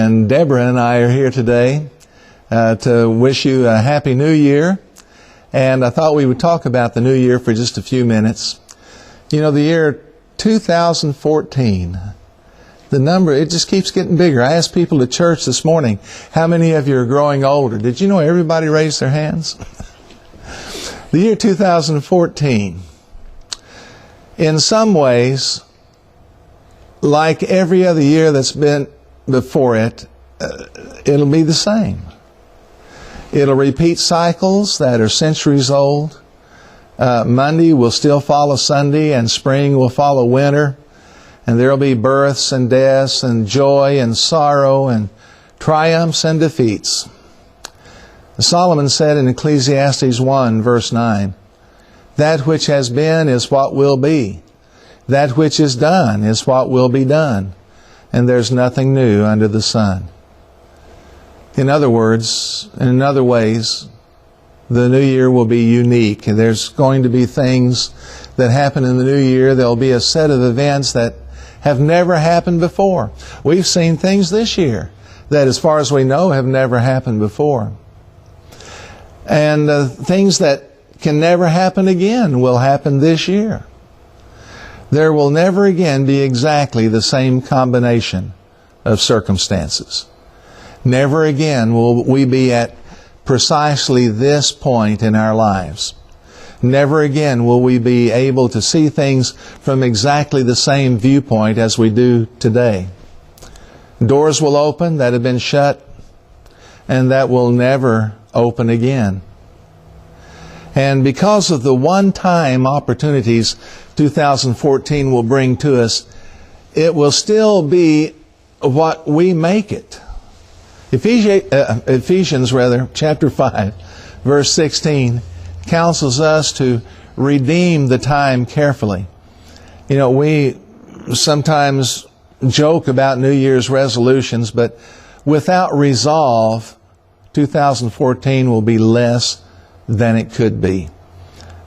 And Deborah and I are here today to wish you a Happy New Year. And I thought we would talk about the New Year for just a few minutes. You know, the year 2014, the number, it just keeps getting bigger. I asked people at church this morning, how many of you are growing older? Did you know everybody raised their hands? The year 2014, in some ways, like every other year that's been before it, it'll be the same. It'll repeat cycles that are centuries old. Monday will still follow Sunday, and spring will follow winter. And there will be births and deaths and joy and sorrow and triumphs and defeats. Solomon said in Ecclesiastes 1, verse 9, "That which has been is what will be. That which is done is what will be done. And there's nothing new under the sun." In other words, and in other ways, the new year will be unique. And there's going to be things that happen in the new year. There'll be a set of events that have never happened before. We've seen things this year that, as far as we know, have never happened before. And things that can never happen again will happen this year. There will never again be exactly the same combination of circumstances. Never again will we be at precisely this point in our lives. Never again will we be able to see things from exactly the same viewpoint as we do today. Doors will open that have been shut, and that will never open again. And because of the one-time opportunities 2014 will bring to us, it will still be what we make it. Ephesians chapter 5, verse 16, counsels us to redeem the time carefully. You know, we sometimes joke about New Year's resolutions, but without resolve, 2014 will be less than it could be.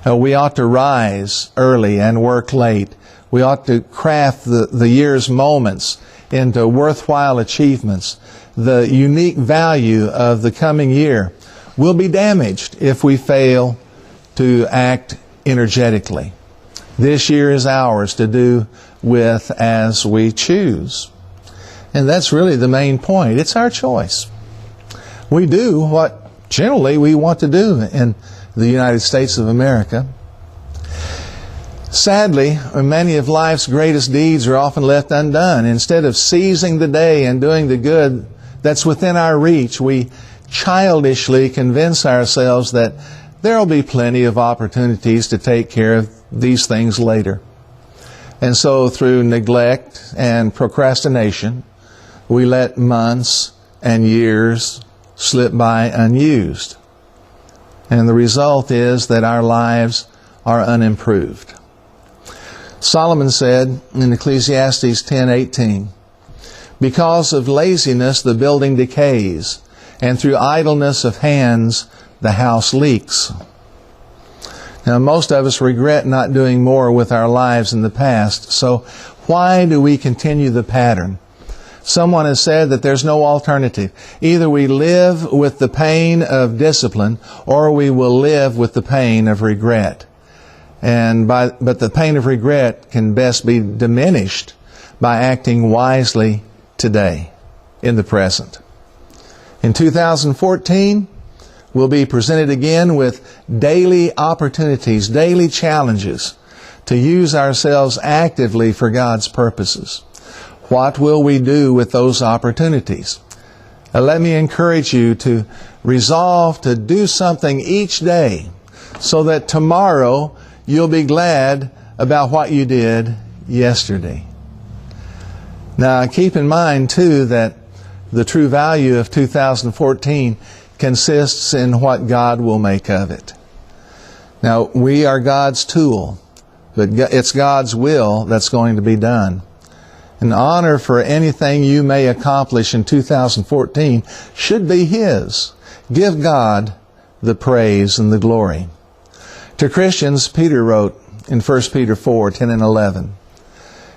We ought to rise early and work late. We ought to craft the year's moments into worthwhile achievements. The unique value of the coming year will be damaged if we fail to act energetically. This year is ours to do with as we choose. And that's really the main point. It's our choice. We do what generally we want to do in the United States of America. Sadly, many of life's greatest deeds are often left undone. Instead of seizing the day and doing the good that's within our reach, we childishly convince ourselves that there'll be plenty of opportunities to take care of these things later. And so through neglect and procrastination, we let months and years slip by unused. And the result is that our lives are unimproved. Solomon said in Ecclesiastes 10:18, "Because of laziness the building decays, and through idleness of hands the house leaks." Now, most of us regret not doing more with our lives in the past, so why do we continue the pattern? Someone has said that there's no alternative. Either we live with the pain of discipline, or we will live with the pain of regret. But the pain of regret can best be diminished by acting wisely today, in the present. In 2014, we'll be presented again with daily opportunities, daily challenges to use ourselves actively for God's purposes. What will we do with those opportunities? Let me encourage you to resolve to do something each day so that tomorrow you'll be glad about what you did yesterday. Now, keep in mind, too, that the true value of 2014 consists in what God will make of it. Now, we are God's tool, but it's God's will that's going to be done. An honor for anything you may accomplish in 2014 should be His. Give God the praise and the glory. To Christians, Peter wrote in 1 Peter 4:10 and 11,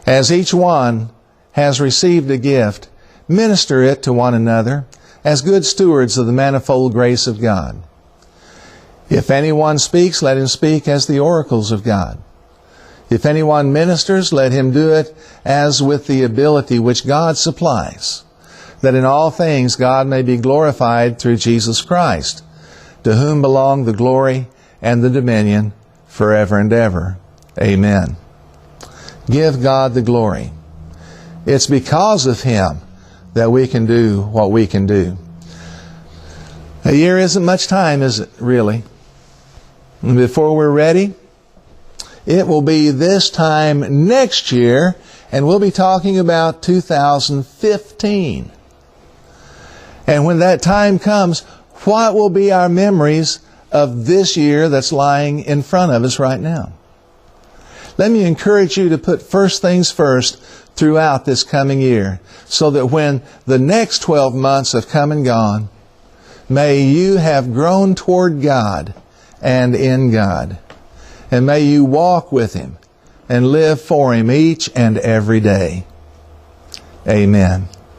"As each one has received a gift, minister it to one another as good stewards of the manifold grace of God. If anyone speaks, let him speak as the oracles of God. If anyone ministers, let him do it as with the ability which God supplies, that in all things God may be glorified through Jesus Christ, to whom belong the glory and the dominion forever and ever. Amen. Give God the glory. It's because of Him that we can do what we can do. A year isn't much time, is it, really? And before we're ready, it will be this time next year, and we'll be talking about 2015. And when that time comes, what will be our memories of this year that's lying in front of us right now? Let me encourage you to put first things first throughout this coming year, so that when the next 12 months have come and gone, may you have grown toward God and in God. And may you walk with Him and live for Him each and every day. Amen.